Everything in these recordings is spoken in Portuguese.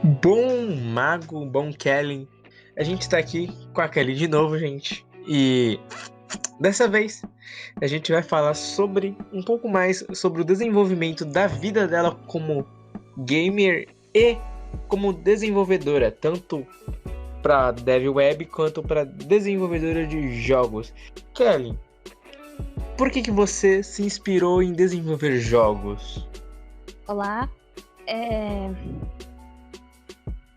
Bom Mago, bom Kelly. A gente tá aqui com a Kelly de novo, gente. E dessa vez a gente vai falar sobre um pouco mais sobre o desenvolvimento da vida dela como gamer e como desenvolvedora, tanto para dev web quanto para desenvolvedora de jogos. Kelly, por que você se inspirou em desenvolver jogos? Olá,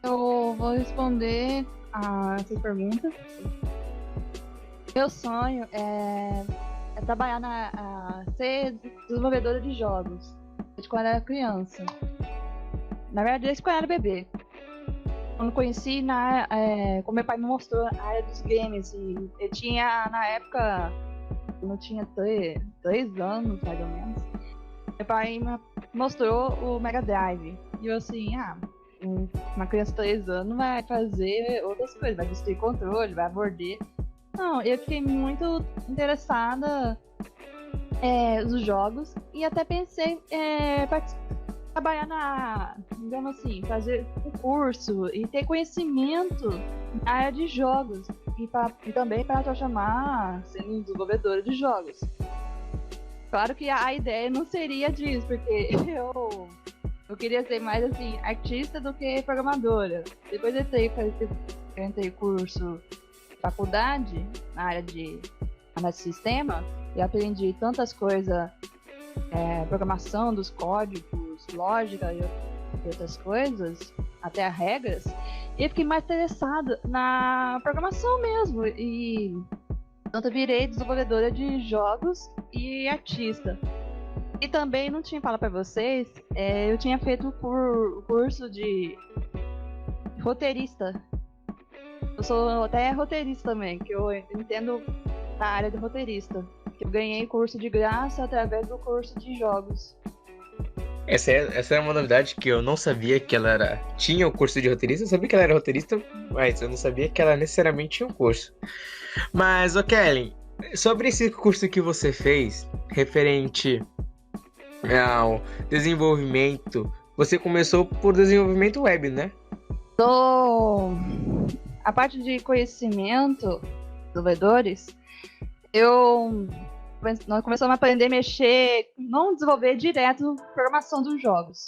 eu vou responder a essa pergunta. Meu sonho é trabalhar ser desenvolvedora de jogos, desde quando eu era criança. Na verdade, desde quando eu era bebê. Quando conheci, como meu pai me mostrou a área dos games, e eu tinha, na época, eu tinha 3 anos, mais ou menos. Meu pai me mostrou o Mega Drive. E eu assim, uma criança de 3 anos vai fazer outras coisas, vai destruir controle, vai morder. Não, eu fiquei muito interessada nos jogos e até pensei para trabalhar digamos assim, fazer um curso e ter conhecimento na área de jogos e também para chamar sendo um desenvolvedora de jogos. Claro que a ideia não seria disso, porque eu queria ser mais assim, artista do que programadora. Depois eu entrei curso faculdade na área de análise de sistema e aprendi tantas coisas, programação dos códigos, lógica e outras coisas, até regras, e eu fiquei mais interessada na programação mesmo, e tanto eu virei desenvolvedora de jogos e artista. E também não tinha falado para vocês, eu tinha feito curso de roteirista. Eu sou até roteirista também, que eu entendo da área de roteirista. Eu ganhei curso de graça através do curso de jogos. Essa é uma novidade que eu não sabia que ela tinha o curso de roteirista. Eu sabia que ela era roteirista, mas eu não sabia que ela necessariamente tinha um curso. Mas, Kelly, sobre esse curso que você fez, referente ao desenvolvimento, você começou por desenvolvimento web, né? A parte de conhecimento dos desenvolvedores, nós começamos a aprender a mexer, não desenvolver direto a programação dos jogos.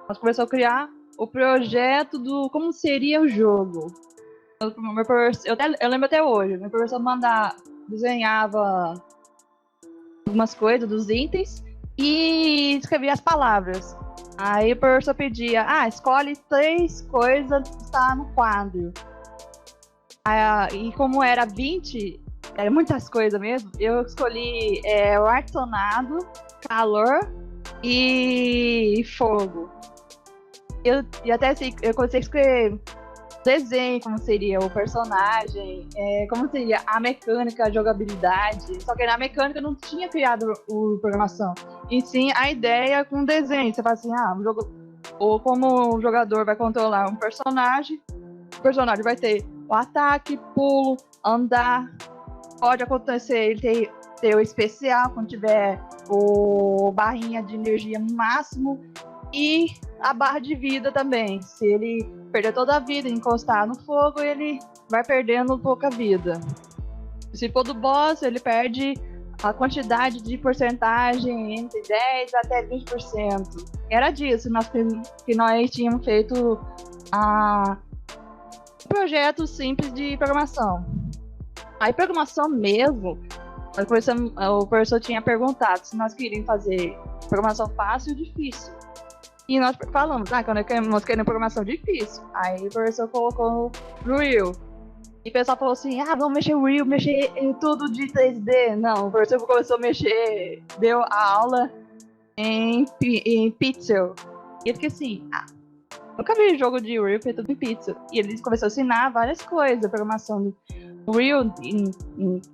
Nós começamos a criar o projeto do como seria o jogo. Eu lembro até hoje, meu professor desenhava algumas coisas dos itens e escrevia as palavras. Aí o professor pedia, escolhe 3 coisas que está no quadro. E como era 20, era muitas coisas mesmo, eu escolhi o ar-condicionado, calor e fogo. E até assim, eu comecei a escrever desenho, como seria o personagem, como seria a mecânica, a jogabilidade. Só que na mecânica eu não tinha criado o programação. E sim a ideia com desenho. Você fala assim, ou como o jogador vai controlar um personagem, o personagem vai ter o ataque, pulo, andar. Pode acontecer ele ter o especial, quando tiver o barrinha de energia no máximo. E a barra de vida também. Se ele perder toda a vida e encostar no fogo, ele vai perdendo pouca vida. Se for do boss, ele perde a quantidade de porcentagem entre 10% até 20%. Era disso que nós tínhamos feito um projeto simples de programação. Aí programação mesmo, o professor tinha perguntado se nós queríamos fazer programação fácil ou difícil. E nós falamos, nós queremos programação difícil. Aí o professor colocou o Real. E o pessoal falou assim, vamos mexer o Real, mexer em tudo de 3D. Não, o professor começou a mexer, deu a aula em pixel. E eu fiquei assim, nunca vi jogo de Real feito em pixel. E ele começou a ensinar várias coisas, programação do Real,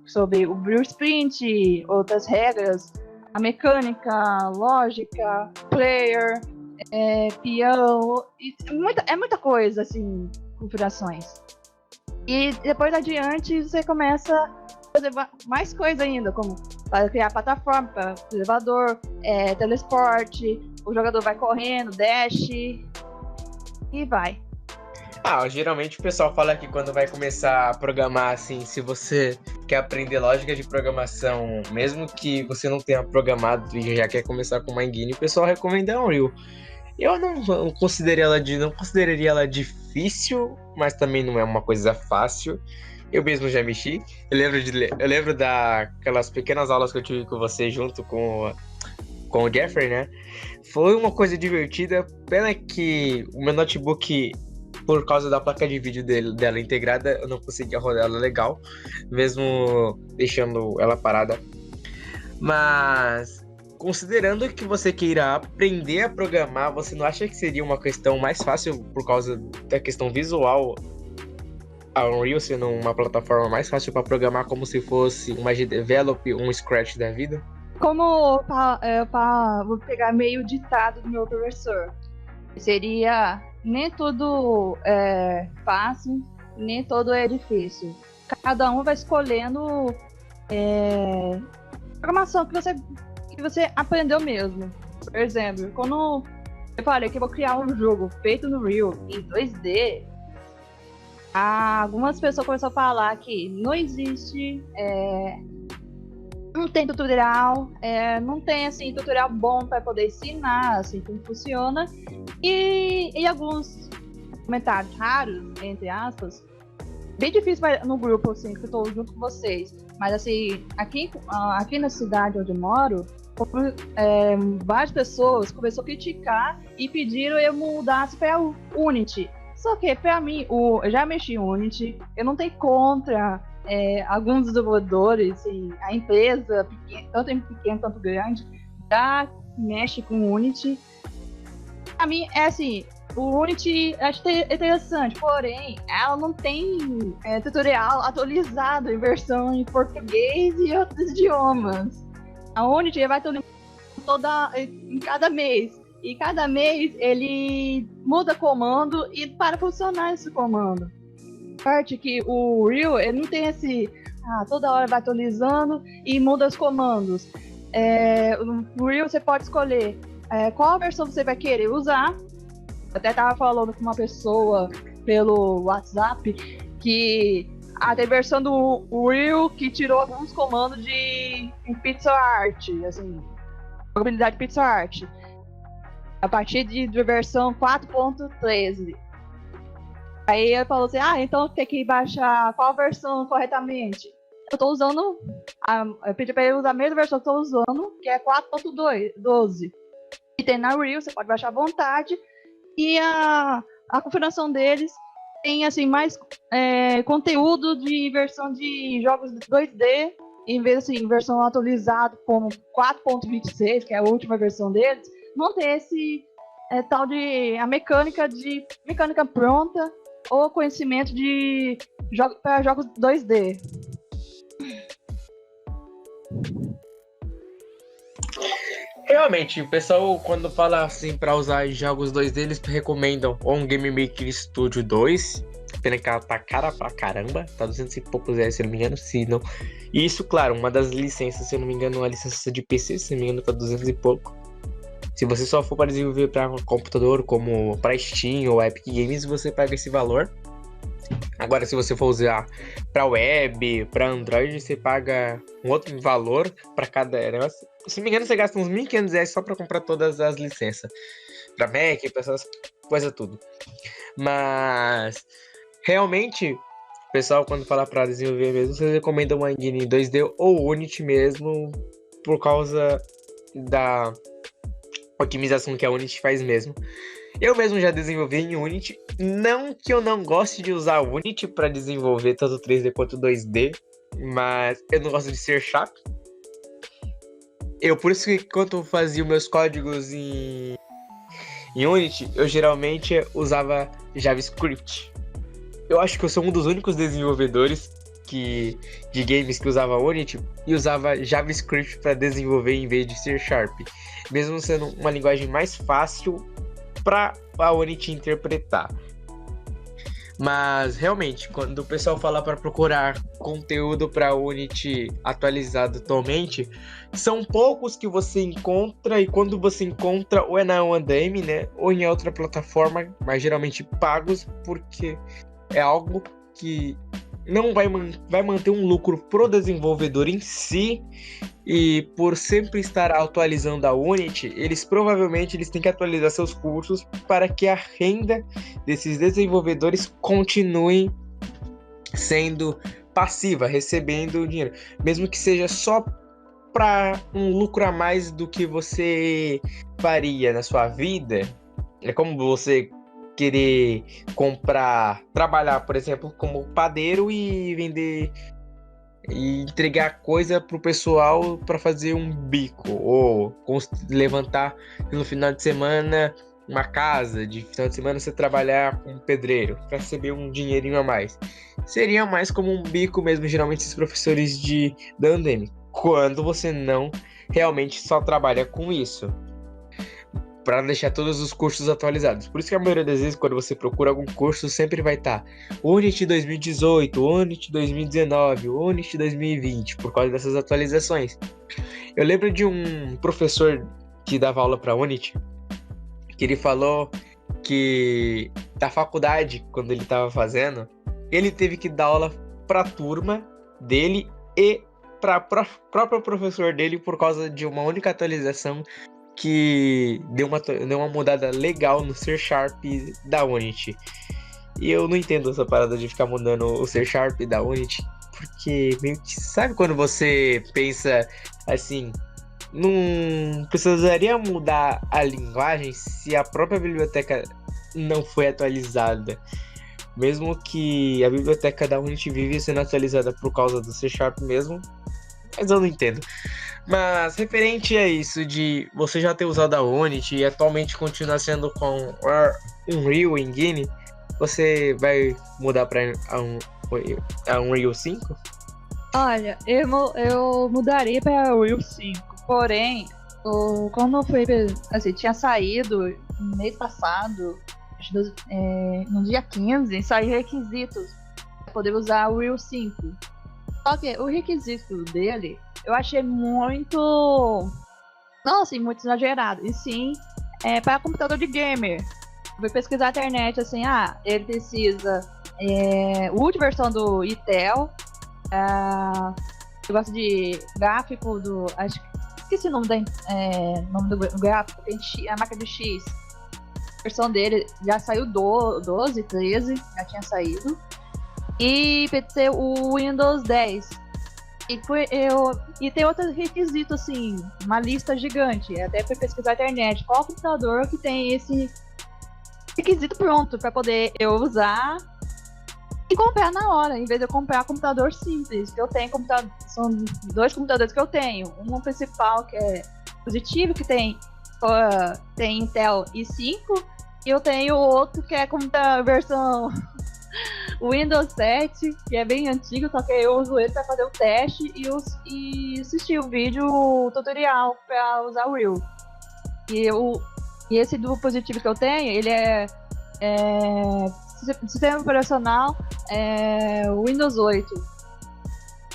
sobre o Real Sprint, outras regras, a mecânica, lógica, player, peão, é muita coisa, assim, configurações. E depois adiante você começa a fazer mais coisa ainda, como para criar plataforma, para elevador, teleporte, o jogador vai correndo, dash, e vai. Geralmente o pessoal fala que quando vai começar a programar, assim, se você quer aprender lógica de programação, mesmo que você não tenha programado e já quer começar com uma engine, o pessoal recomenda a Unreal. Eu não consideraria ela difícil, mas também não é uma coisa fácil. Eu mesmo já mexi. Eu lembro daquelas pequenas aulas que eu tive com você junto com o Jeffrey, né? Foi uma coisa divertida. Pena que o meu notebook, por causa da placa de vídeo dela integrada, eu não conseguia rodar ela legal, mesmo deixando ela parada. Mas, considerando que você queira aprender a programar, você não acha que seria uma questão mais fácil por causa da questão visual? A Unreal sendo uma plataforma mais fácil para programar, como se fosse uma GDevelop, um Scratch da vida? Vou pegar meio ditado do meu professor. Seria: nem tudo é fácil, nem tudo é difícil. Cada um vai escolhendo programação que você aprendeu mesmo. Por exemplo, quando eu falei que eu vou criar um jogo feito no Unreal em 2D, algumas pessoas começaram a falar que não existe, não tem tutorial, não tem assim tutorial bom para poder ensinar assim como funciona, e alguns comentários raros, entre aspas, bem difícil no grupo assim que eu tô junto com vocês, mas assim aqui na cidade onde eu moro, várias pessoas começaram a criticar e pediram eu mudasse para o Unity. Só que, pra mim, eu já mexi em Unity, eu não tenho contra alguns desenvolvedores, assim, a empresa, tanto pequena quanto grande, já mexe com Unity. Pra mim, assim, o Unity acho interessante, porém, ela não tem tutorial atualizado em versão em português e outros idiomas. A Unity vai atualizando em cada mês. E cada mês ele muda comando e para funcionar esse comando. Parte que o Unreal ele não tem toda hora vai atualizando e muda os comandos. No Unreal você pode escolher qual versão você vai querer usar. Eu até estava falando com uma pessoa pelo WhatsApp que tem versão do Unreal que tirou alguns comandos em PixelArt, assim, jogabilidade PixelArt. A partir de versão 4.13. Aí ele falou assim, então tem que baixar qual versão corretamente? Eu tô usando, eu pedi pra ele usar a mesma versão que eu tô usando, que é 4.12. E tem na Unreal, você pode baixar à vontade. E a configuração deles tem assim mais conteúdo de versão de jogos 2D, em vez assim, versão atualizada como 4.26, que é a última versão deles. Não ter esse tal de a mecânica pronta ou conhecimento de para jogos 2D. Realmente, o pessoal quando fala assim para usar jogos 2D, eles recomendam ou um Game Maker Studio 2. Pena que ela tá cara pra caramba, tá 200 e poucos reais, se eu não me engano, se não. E isso, claro, uma das licenças, se eu não me engano, uma licença de PC, se eu não me engano, tá 200 e pouco. Se você só for para desenvolver para computador, como para Steam ou Epic Games, você paga esse valor. Agora, se você for usar para web, para Android, você paga um outro valor para cada negócio. Se não me engano, você gasta uns R$1.500 só para comprar todas as licenças. Para Mac, para essas coisas tudo. Mas, realmente, o pessoal, quando fala para desenvolver mesmo, vocês recomendam uma engine 2D ou Unity mesmo, por causa da otimização que a Unity faz mesmo. Eu mesmo já desenvolvi em Unity. Não que eu não goste de usar Unity para desenvolver tanto 3D quanto 2D, mas eu não gosto de ser chato. Por isso que quando eu fazia meus códigos em Unity, eu geralmente usava JavaScript. Eu acho que eu sou um dos únicos desenvolvedores de games que usava Unity e usava JavaScript para desenvolver em vez de C#, mesmo sendo uma linguagem mais fácil para a Unity interpretar. Mas realmente, quando o pessoal fala para procurar conteúdo para Unity atualizado atualmente, são poucos que você encontra, e quando você encontra, ou é na Udemy, né, ou em outra plataforma, mas geralmente pagos, porque é algo que não vai manter um lucro pro desenvolvedor em si, e por sempre estar atualizando a Unity, provavelmente eles têm que atualizar seus cursos para que a renda desses desenvolvedores continue sendo passiva, recebendo dinheiro, mesmo que seja só para um lucro a mais do que você faria na sua vida. É como você querer trabalhar, por exemplo, como padeiro e vender e entregar coisa pro pessoal para fazer um bico, ou levantar no final de semana uma casa, de final de semana você trabalhar como pedreiro para receber um dinheirinho a mais. Seria mais como um bico mesmo, geralmente esses professores da Udemy, quando você não realmente só trabalha com isso, para deixar todos os cursos atualizados. Por isso que a maioria das vezes, quando você procura algum curso, sempre vai estar Unity 2018, Unity 2019, Unity 2020, por causa dessas atualizações. Eu lembro de um professor que dava aula para Unity, que ele falou que da faculdade, quando ele estava fazendo, ele teve que dar aula para a turma dele e para próprio professor dele por causa de uma única atualização que deu uma mudada legal no C# da Unity. E eu não entendo essa parada de ficar mudando o C# da Unity, porque meio que, sabe quando você pensa assim, não precisaria mudar a linguagem se a própria biblioteca não foi atualizada, mesmo que a biblioteca da Unity vive sendo atualizada por causa do C# mesmo, mas eu não entendo. Mas referente a isso de você já ter usado a Unity e atualmente continuar sendo com Unreal Engine, você vai mudar para a Unreal 5? Olha, eu mudaria para Unreal 5, porém, quando foi, assim, tinha saído no mês passado, no dia 15, saiu requisitos para poder usar o Unreal 5. Só que o requisito dele eu achei muito, não assim, muito exagerado. E sim, para computador de gamer. Eu fui pesquisar na internet, assim, ele precisa última versão do Intel. Eu gosto de gráfico do, acho que esqueci o nome do gráfico, tem a marca do X. A versão dele já saiu 12, 13, já tinha saído. E PC o Windows 10. E tem outros requisitos, assim, uma lista gigante. Até fui pesquisar na internet qual computador que tem esse requisito pronto para poder eu usar e comprar na hora, em vez de eu comprar computador simples. Que eu tenho são 2 computadores que eu tenho. Um principal que é positivo, que tem Intel i5, e eu tenho outro que é a versão o Windows 7, que é bem antigo, só que eu uso ele para fazer o teste e assistir o vídeo tutorial para usar o Unreal. E esse do positivo que eu tenho, ele é sistema operacional Windows 8.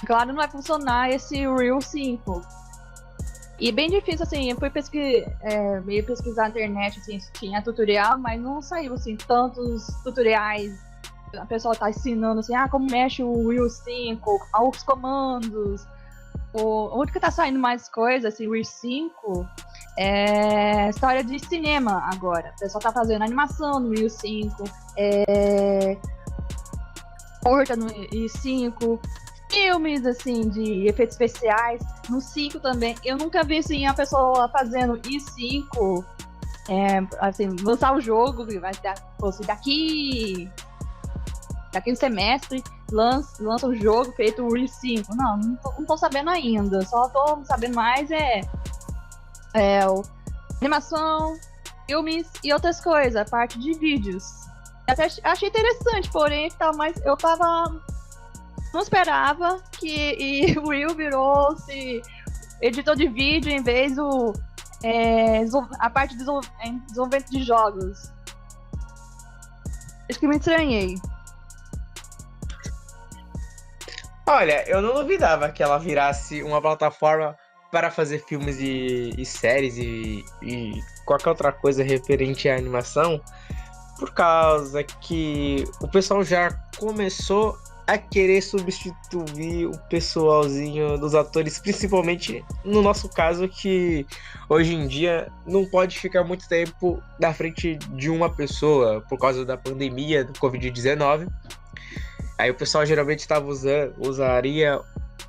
Claro, não vai funcionar esse Unreal 5. E bem difícil, assim, eu fui pesquisar na internet, assim, se tinha tutorial, mas não saiu, assim, tantos tutoriais. A pessoa tá ensinando assim, como mexe o Unreal 5, os comandos. O único que tá saindo mais coisa, assim, o Unreal 5, é história de cinema agora. O pessoal tá fazendo animação no Unreal 5, curta no Unreal 5, filmes, assim, de efeitos especiais no 5 também. Eu nunca vi, assim, a pessoa fazendo Unreal 5, assim, lançar o jogo, vai daqui no semestre, lança um jogo feito o Unreal 5. Não tô sabendo ainda. Só tô sabendo mais animação, filmes e outras coisas, a parte de vídeos. Até achei interessante, porém eu não esperava que o Will virou-se editor de vídeo em vez a parte de desenvolvimento de jogos. Acho que me estranhei. Olha, eu não duvidava que ela virasse uma plataforma para fazer filmes e séries e qualquer outra coisa referente à animação, por causa que o pessoal já começou a querer substituir o pessoalzinho dos atores, principalmente no nosso caso, que hoje em dia não pode ficar muito tempo na frente de uma pessoa por causa da pandemia do Covid-19. Aí o pessoal geralmente usaria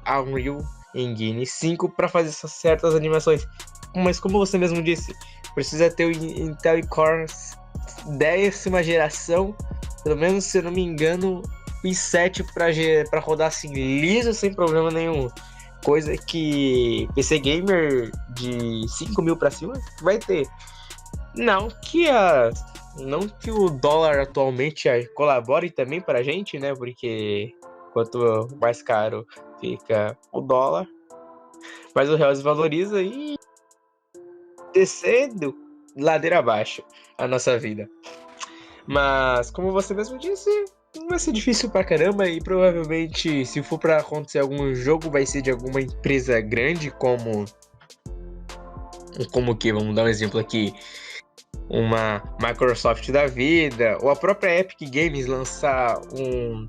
a Unreal Engine 5 para fazer essas certas animações. Mas como você mesmo disse, precisa ter o Intel Core 10ª geração, pelo menos se eu não me engano, o i7 para rodar assim liso, sem problema nenhum. Coisa que PC Gamer de 5.000 para cima vai ter. Não que o dólar atualmente colabore também pra gente, né? Porque quanto mais caro fica o dólar, mais o real se valoriza e descendo ladeira abaixo a nossa vida. Mas, como você mesmo disse, vai ser difícil pra caramba e provavelmente, se for pra acontecer algum jogo, vai ser de alguma empresa grande, como que, vamos dar um exemplo aqui, uma Microsoft da vida, ou a própria Epic Games lançar um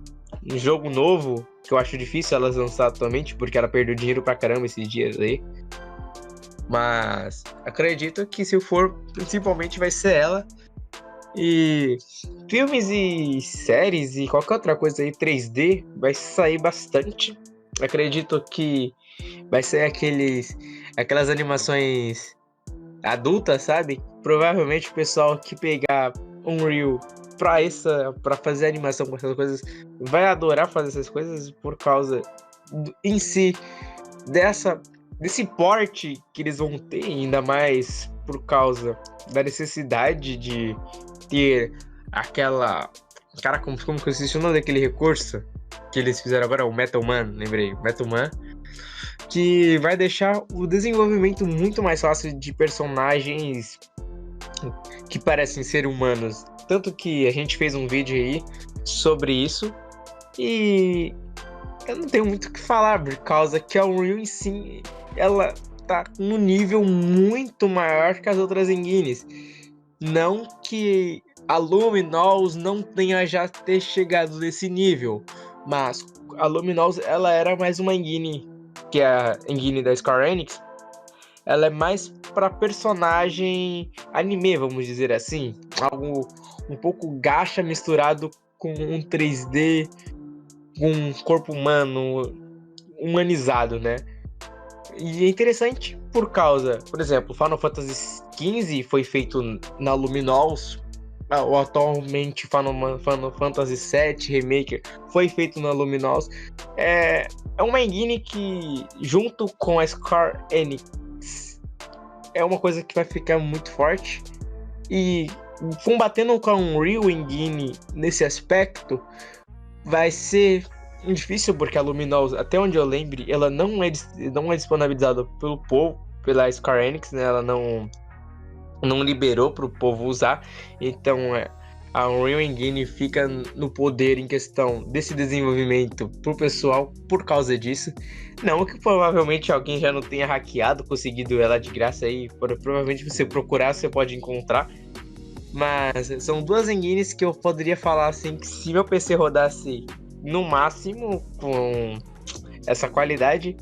jogo novo, que eu acho difícil elas lançar atualmente, porque ela perdeu dinheiro pra caramba esses dias aí. Mas acredito que se for, principalmente vai ser ela. E filmes e séries e qualquer outra coisa aí 3D vai sair bastante. Acredito que vai ser aquelas animações adultas, sabe? Provavelmente o pessoal que pegar Unreal pra fazer animação com essas coisas vai adorar fazer essas coisas por causa em si desse porte que eles vão ter, ainda mais por causa da necessidade de ter aquela... Cara, como que eu esqueci o nome daquele recurso que eles fizeram agora? O Metal Man, lembrei. Metal Man, que vai deixar o desenvolvimento muito mais fácil de personagens que parecem ser humanos. Tanto que a gente fez um vídeo aí sobre isso. E eu não tenho muito o que falar, por causa que a Unreal em si, ela tá num nível muito maior que as outras engines. Não que a Luminous não tenha já ter chegado nesse nível, mas a Luminous, ela era mais uma engine, que é a engine da Square Enix. Ela é mais para personagem anime, vamos dizer assim, algo um pouco gacha misturado com um 3D, com um corpo humano humanizado, né? E é interessante por causa, por exemplo, Final Fantasy XV foi feito na Luminous, ou atualmente Final Fantasy VII Remake foi feito na Luminous. É uma engine que, junto com a Square Enix, é uma coisa que vai ficar muito forte. E combatendo com a Unreal Engine nesse aspecto vai ser difícil, porque a Luminous, até onde eu lembre, ela não é disponibilizada pelo povo, pela Square Enix, né? Ela não liberou para o povo usar. Então a Unreal Engine fica no poder em questão desse desenvolvimento pro pessoal por causa disso. Não que provavelmente alguém já não tenha hackeado, conseguido ela de graça aí. Provavelmente você procurar, você pode encontrar. Mas são duas engines que eu poderia falar assim, que se meu PC rodasse no máximo com essa qualidade,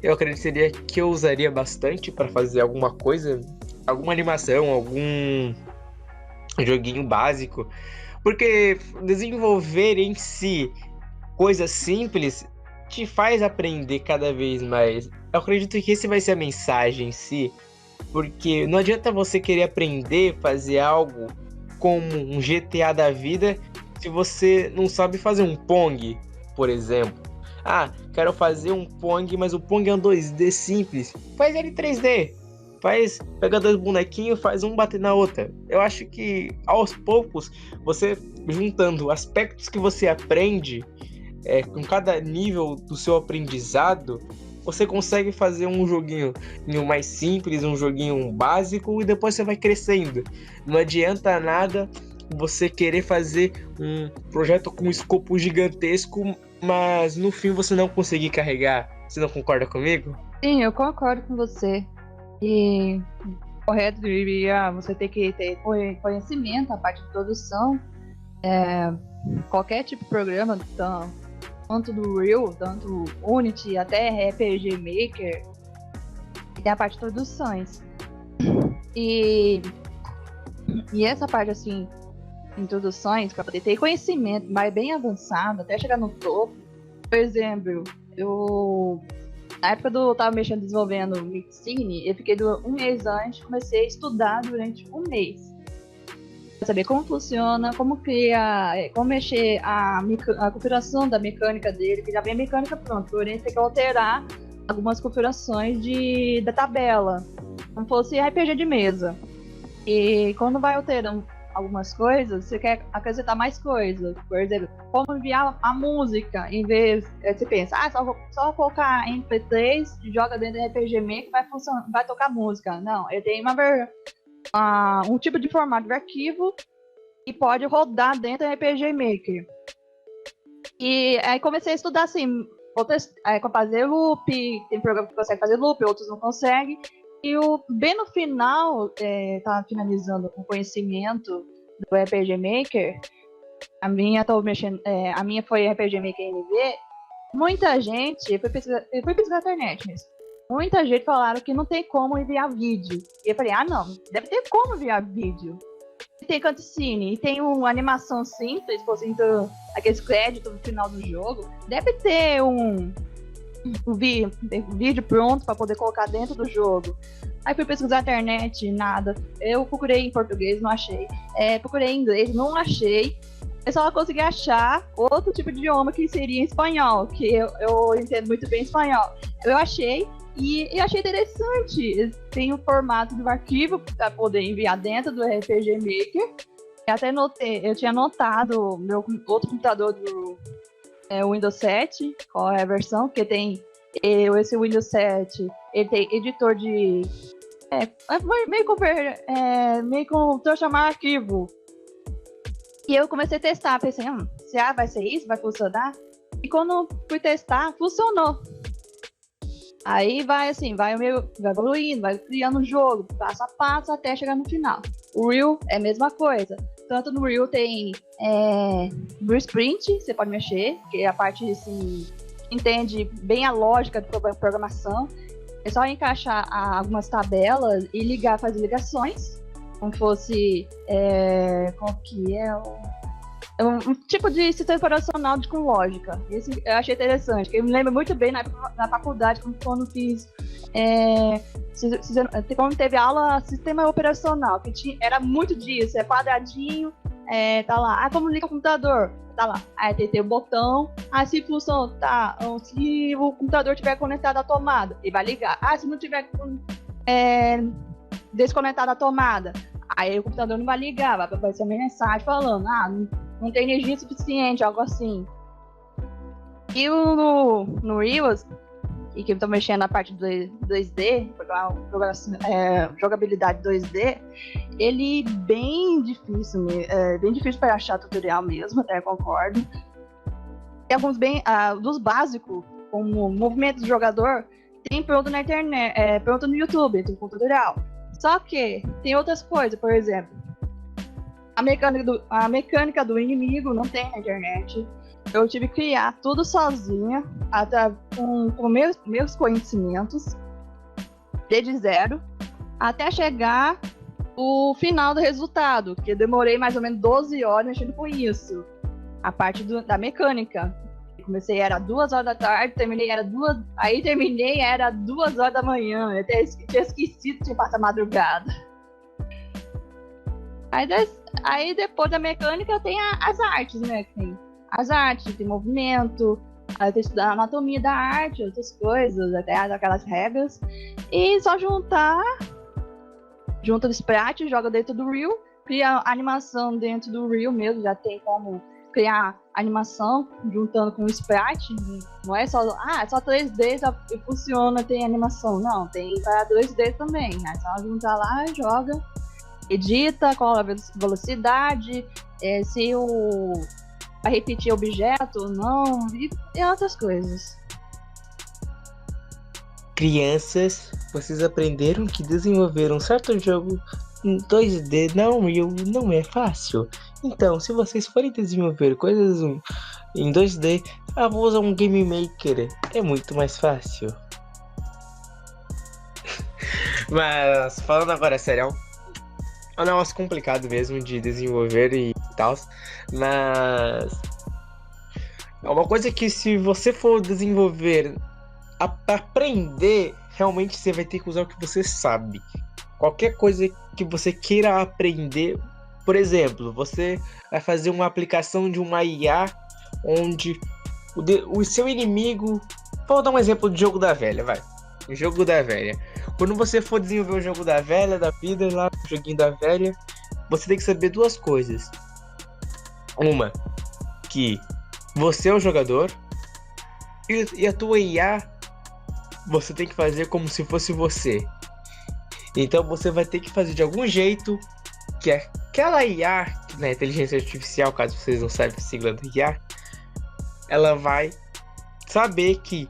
eu acreditaria que eu usaria bastante para fazer alguma coisa, alguma animação, algum joguinho básico. Porque desenvolver em si coisas simples te faz aprender cada vez mais. Eu acredito que esse vai ser a mensagem em si. Porque não adianta você querer aprender, fazer algo como um GTA da vida, se você não sabe fazer um Pong, por exemplo. Ah, quero fazer um Pong, mas o Pong é um 2D simples. Faz ele 3D. Pega dois bonequinhos, faz um bater na outra. Eu acho que aos poucos, você juntando aspectos que você aprende com cada nível do seu aprendizado, você consegue fazer um joguinho mais simples, um joguinho básico, e depois você vai crescendo. Não adianta nada você querer fazer um projeto com um escopo gigantesco, mas no fim você não conseguir carregar. Você não concorda comigo? Sim, eu concordo com você. E correto, você tem que ter conhecimento, a parte de produção. Qualquer tipo de programa, tanto do Real, tanto Unity, até RPG Maker, tem a parte de produções. E essa parte, assim, introduções, para poder ter conhecimento mais bem avançado, até chegar no topo. Por exemplo, na época eu tava desenvolvendo Mixine, eu fiquei um mês antes, comecei a estudar durante um mês. Pra saber como funciona, como criar, como mexer a configuração da mecânica dele, que já vem a mecânica pronta, porém tem que alterar algumas configurações da tabela, como fosse RPG de mesa. E quando vai alterando algumas coisas, você quer acrescentar mais coisas. Por exemplo, como enviar a música, em vez, você pensa, só colocar MP3, joga dentro do RPG Maker, vai tocar música. Não, ele tem um tipo de formato de arquivo e pode rodar dentro do RPG Maker. E aí comecei a estudar assim, fazer loop, tem programa que consegue fazer loop, outros não conseguem. E bem no final, tá finalizando com conhecimento do RPG Maker. A minha foi RPG Maker NV. Muita gente, foi pesquisar na internet mesmo. Muita gente falaram que não tem como enviar vídeo. E eu falei, não, deve ter como enviar vídeo. E tem cutscene, e tem uma animação simples, por exemplo, aqueles créditos no final do jogo. Deve ter um vídeo pronto para poder colocar dentro do jogo. Aí fui pesquisar na internet, nada. Eu procurei em português, não achei. Procurei em inglês, não achei. Eu só consegui achar outro tipo de idioma que seria em espanhol, que eu entendo muito bem espanhol. Eu achei e eu achei interessante. Tem o formato do arquivo para poder enviar dentro do RPG Maker. Eu tinha notado meu outro computador do Windows 7, qual é a versão, porque tem esse Windows 7, ele tem editor de meio com transformar arquivo. E eu comecei a testar, pensei, vai ser isso? Vai funcionar? E quando fui testar, funcionou. Aí vai evoluindo, vai criando o jogo, passo a passo, até chegar no final. O Real é a mesma coisa. Tanto no Real tem Blueprint, você pode mexer, que é a parte assim, entende bem a lógica de programação. É só encaixar algumas tabelas e fazer ligações, como fosse um tipo de sistema operacional com lógica. Esse eu achei interessante, que eu me lembro muito bem na faculdade, quando fiz quando teve aula sistema operacional, que era muito disso, quadradinho, tá lá, como liga o computador, tá lá, aí tem o botão, se funciona, se o computador tiver conectado à tomada, ele vai ligar, se não tiver desconectado à tomada, aí o computador não vai ligar, vai aparecer uma mensagem falando, não tem energia suficiente, algo assim. E no Reels, e que eu tô mexendo na parte do 2D, jogabilidade 2D, ele bem difícil para achar tutorial mesmo, até concordo. Tem alguns dos básicos, como movimento do jogador, tem pronto na internet, pronto no YouTube, tem tutorial. Só que tem outras coisas, por exemplo, a mecânica do inimigo não tem na internet. Eu tive que criar tudo sozinha, com meus conhecimentos, desde zero, até chegar o final do resultado, que eu demorei mais ou menos 12 horas mexendo com isso. A parte da mecânica. Comecei, era 2 horas da tarde, terminei, era 2 horas da manhã. Eu até tinha esquecido de passar madrugada. Aí depois da mecânica tem as artes, né? Tem as artes, tem movimento, aí tem que estudar a anatomia da arte, outras coisas, até aquelas regras. E só junta o sprite, joga dentro do Real, cria animação dentro do Real mesmo, já tem como criar animação juntando com o sprite. Não é só 3D e funciona, tem animação. Não, tem para 2D também. É só juntar lá, joga, edita, qual a velocidade, se vai repetir objeto ou não, e outras coisas. Crianças, vocês aprenderam que desenvolver um certo jogo em 2D na Unreal não é fácil. Então, se vocês forem desenvolver coisas em 2D, vou usar um Game Maker. É muito mais fácil. Mas, falando agora sério, é um negócio complicado mesmo de desenvolver e tal. Mas é uma coisa que, se você for desenvolver, aprender, realmente você vai ter que usar o que você sabe. Qualquer coisa que você queira aprender, por exemplo, você vai fazer uma aplicação de uma IA onde o seu inimigo... Vou dar um exemplo do jogo da velha, vai. O jogo da velha. Quando você for desenvolver o jogo da velha, da vida, lá, o joguinho da velha, você tem que saber duas coisas. Uma, que você é o jogador, e a tua IA, você tem que fazer como se fosse você. Então você vai ter que fazer de algum jeito que aquela IA, né, inteligência artificial, caso vocês não saibam a sigla do IA, ela vai saber que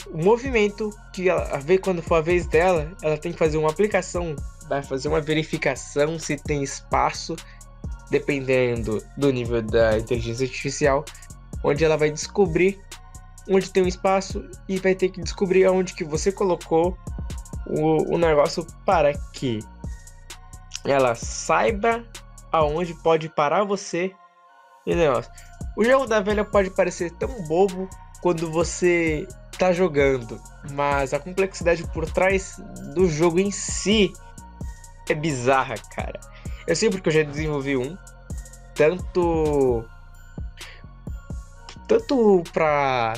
o movimento que ela vê quando for a vez dela, ela tem que fazer uma aplicação, vai fazer uma verificação se tem espaço, dependendo do nível da inteligência artificial, onde ela vai descobrir onde tem um espaço e vai ter que descobrir aonde que você colocou o negócio para que ela saiba aonde pode parar você. E negócio. O jogo da velha pode parecer tão bobo quando você tá jogando, mas a complexidade por trás do jogo em si é bizarra, cara. Eu sei porque eu já desenvolvi um, tanto pra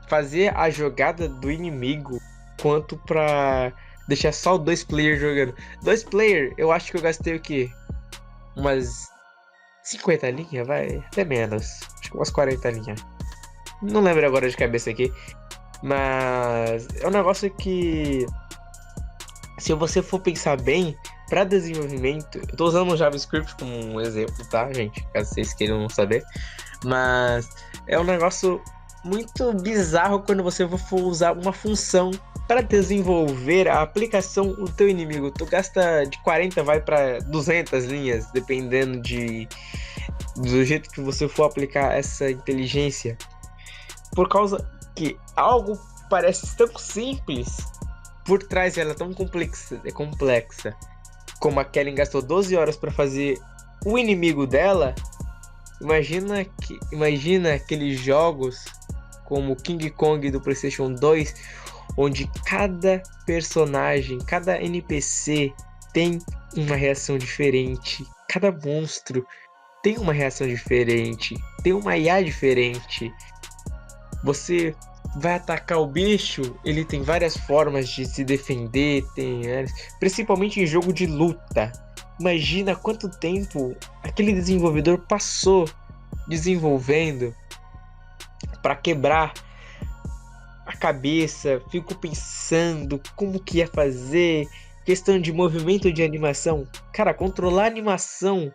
fazer a jogada do inimigo, quanto pra deixar só 2 players jogando. 2 players, eu acho que eu gastei o quê? Umas 50 linhas, vai? Até menos. Acho que umas 40 linhas. Não lembro agora de cabeça aqui. Mas é um negócio que, se você for pensar bem, para desenvolvimento, eu tô usando o JavaScript como um exemplo, tá, gente? Caso vocês queiram saber. Mas é um negócio muito bizarro quando você for usar uma função para desenvolver a aplicação do teu inimigo. Tu gasta de 40, vai para 200 linhas, dependendo do jeito que você for aplicar essa inteligência. Por causa que algo parece tão simples, por trás ela é tão complexa. Como a Kelly gastou 12 horas para fazer o inimigo dela, imagina aqueles jogos como King Kong do PlayStation 2, onde cada personagem, cada NPC tem uma reação diferente, cada monstro tem uma reação diferente, tem uma IA diferente. Você vai atacar o bicho, ele tem várias formas de se defender, principalmente em jogo de luta. Imagina quanto tempo aquele desenvolvedor passou desenvolvendo para quebrar a cabeça, fico pensando como que ia fazer, questão de movimento de animação. Cara, controlar a animação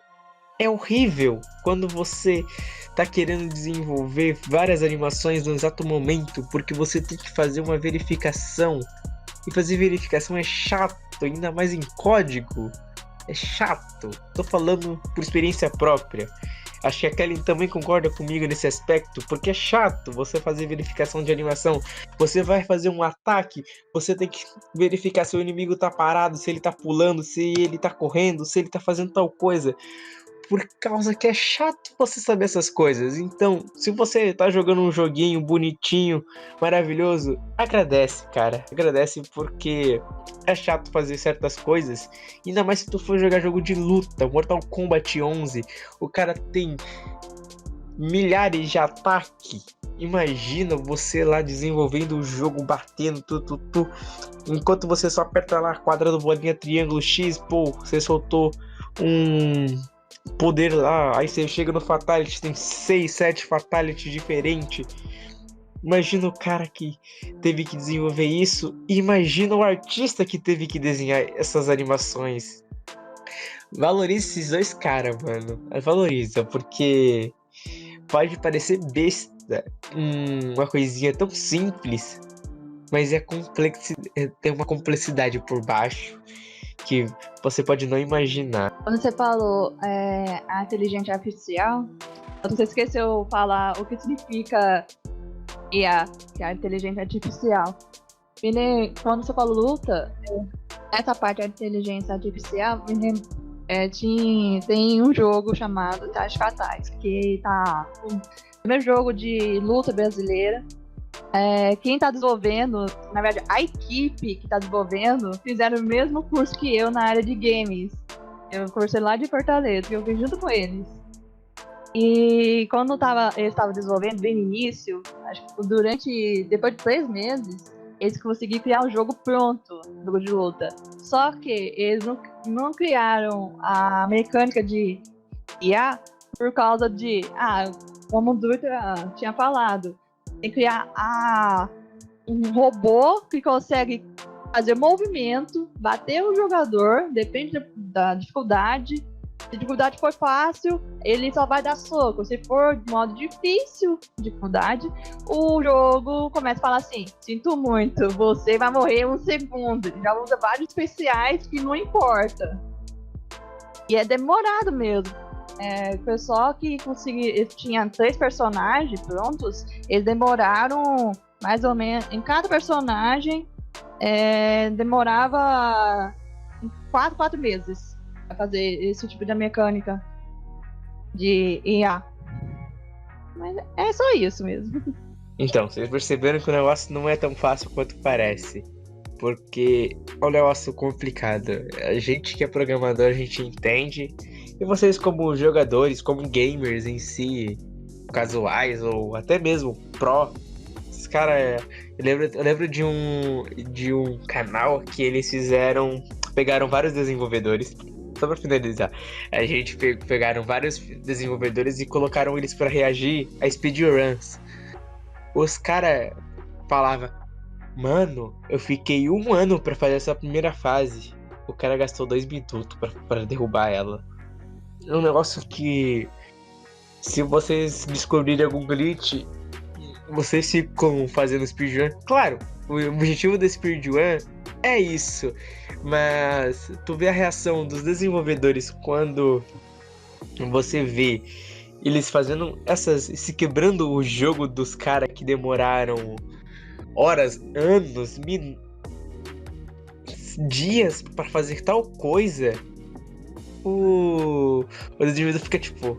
é horrível quando você tá querendo desenvolver várias animações no exato momento, porque você tem que fazer uma verificação. E fazer verificação é chato, ainda mais em código. É chato. Tô falando por experiência própria. Acho que a Kelly também concorda comigo nesse aspecto, porque é chato você fazer verificação de animação. Você vai fazer um ataque, você tem que verificar se o inimigo tá parado, se ele tá pulando, se ele tá correndo, se ele tá fazendo tal coisa. Por causa que é chato você saber essas coisas. Então, se você tá jogando um joguinho bonitinho, maravilhoso, agradece, cara. Agradece, porque é chato fazer certas coisas. Ainda mais se tu for jogar jogo de luta, Mortal Kombat 11, o cara tem milhares de ataque. Imagina você lá desenvolvendo o jogo, batendo, enquanto você só aperta lá quadrado, bolinha, triângulo, X, pô, você soltou um poder lá, aí você chega no Fatality, tem 6, 7 Fatality diferentes. Imagina o cara que teve que desenvolver isso, e imagina o artista que teve que desenhar essas animações. Valoriza esses dois caras, mano. Valoriza, porque pode parecer besta, uma coisinha tão simples, mas tem uma complexidade por baixo que você pode não imaginar. Quando você falou a inteligência artificial, você esqueceu falar o que significa IA, que é a inteligência artificial. Quando você falou luta, essa parte da inteligência artificial, tem um jogo chamado Tais Fatais, que tá o primeiro jogo de luta brasileira. Quem tá desenvolvendo, na verdade, a equipe que tá desenvolvendo, fizeram o mesmo curso que eu na área de games. Eu cursei lá de Fortaleza, que eu fiz junto com eles. E quando eles estavam desenvolvendo bem no início, acho que depois de 3 meses, eles conseguiram criar um jogo pronto, um jogo de luta. Só que eles não criaram a mecânica de IA por causa de, como o Dutra tinha falado, tem que criar um robô que consegue fazer movimento, bater o jogador, depende da dificuldade. Se a dificuldade for fácil, ele só vai dar soco. Se for de modo difícil, dificuldade, o jogo começa a falar assim: sinto muito, você vai morrer 1 segundo. Já usa vários especiais que não importa. E é demorado mesmo. O pessoal que conseguiu, tinha 3 personagens prontos, eles demoraram mais ou menos, em cada personagem demorava 4 meses pra fazer esse tipo de mecânica de IA. Mas é só isso mesmo. Então, vocês perceberam que o negócio não é tão fácil quanto parece. Porque é um negócio complicado. A gente que é programador, a gente entende. E vocês como jogadores, como gamers em si, casuais ou até mesmo pro, esses caras... Eu lembro de um canal que eles pegaram vários desenvolvedores. Só pra finalizar, a gente pegaram vários desenvolvedores e colocaram eles pra reagir a speedruns. Os caras falavam: mano, eu fiquei 1 ano pra fazer essa primeira fase. O cara gastou 2 minutos pra derrubar ela. É um negócio que, se vocês descobrirem algum glitch, vocês ficam fazendo speedrun. Claro, o objetivo do speedrun é isso. Mas tu vê a reação dos desenvolvedores quando você vê eles fazendo se quebrando o jogo dos caras que demoraram horas, anos, dias pra fazer tal coisa. O desenvolvedor fica tipo: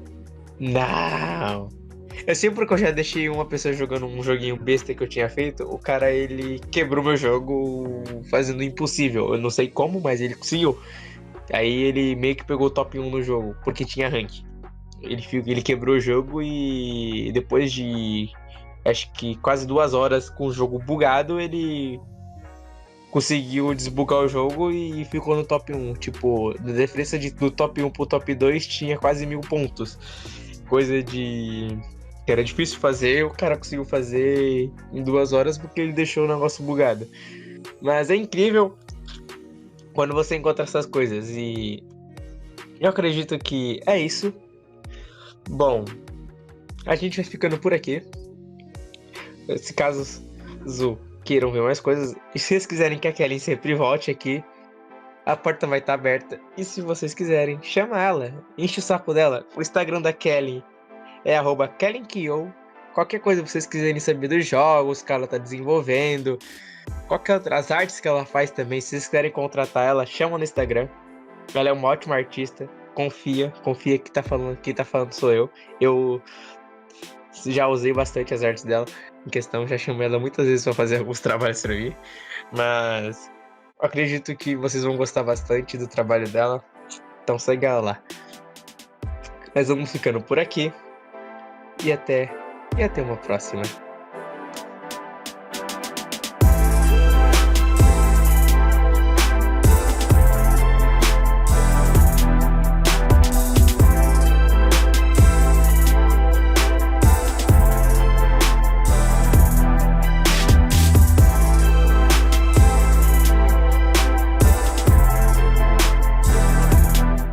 não. Sempre que eu já deixei uma pessoa jogando um joguinho besta que eu tinha feito, o cara, ele quebrou meu jogo fazendo o impossível. Eu não sei como, mas ele conseguiu. Aí ele meio que pegou o top 1 no jogo, porque tinha rank. Ele quebrou o jogo e depois de, acho que quase 2 horas com o jogo bugado, ele conseguiu desbugar o jogo e ficou no top 1. Tipo, a diferença do top 1 pro top 2 tinha quase 1000 pontos. Coisa que era difícil fazer, o cara conseguiu fazer em 2 horas porque ele deixou o negócio bugado. Mas é incrível quando você encontra essas coisas. E eu acredito que é isso. Bom, a gente vai ficando por aqui. Se caso queiram ver mais coisas, e se vocês quiserem que a Kelly sempre volte aqui, a porta vai estar aberta. E se vocês quiserem, chama ela, enche o saco dela. O Instagram da Kelly é @KellyKyo. Qualquer coisa que vocês quiserem saber dos jogos que ela tá desenvolvendo, qualquer outras artes que ela faz também, se vocês quiserem contratar ela, chama no Instagram. Ela é uma ótima artista. Confia que quem tá falando sou eu. Eu já usei bastante as artes dela em questão, já chamei ela muitas vezes pra fazer alguns trabalhos pra mim. Mas acredito que vocês vão gostar bastante do trabalho dela. Então segue ela lá. Nós vamos ficando por aqui. E até uma próxima.